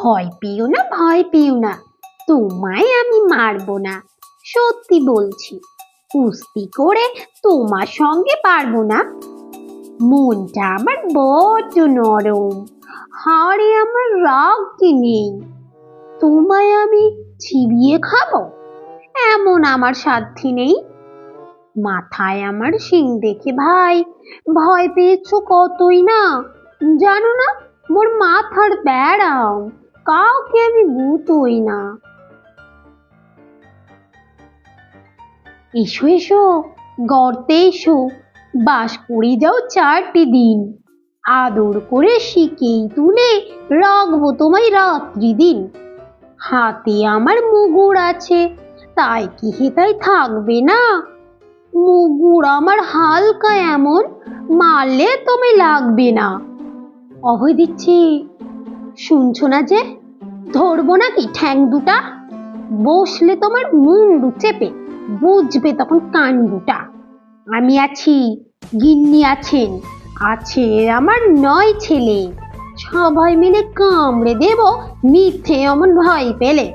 ভয় পেও না, ভয় পেও না, তোমায় আমি মারবো না, সত্যি বলছি। কুস্তি করে তোমার সঙ্গে পারবো না। মনটা আমার বড্ড নরম, হাড়ে আমার রাগটি নেই। তোমায় আমি চিবিয়ে খাবো এমন আমার সাধ্যি নেই। মাথায় আমার শিং দেখে ভাই ভয় পেয়েছো কতই না, জানো না মোর মাথার ব্যারাম, কাউকে আমি গুতোই না। এসো এসো, গর্তে এসো, বাস করে যাও 4টি দিন। আদর করে শিকেই তুলে রাখবো তোমায় রাত্রি দিন। হাতে আমার মুগুর আছে, তাই কি হেতায় থাকবে না? মুগুর আমার হালকা এমন, মারলে তুমি লাগবে না। অভয় দিচ্ছি, শুনছো না যে? ধরবো নাকি ঠ্যাং দুটা? বসলে তোমার মুন্ডু চেপে বুঝবে তখন কাণ্ডুটা। আমি আছি, গিন্নি আছেন, আছে আমার 9 ছেলে। সবাই মিলে কামড়ে দেব মিথ্যে অমন ভয় পেলে।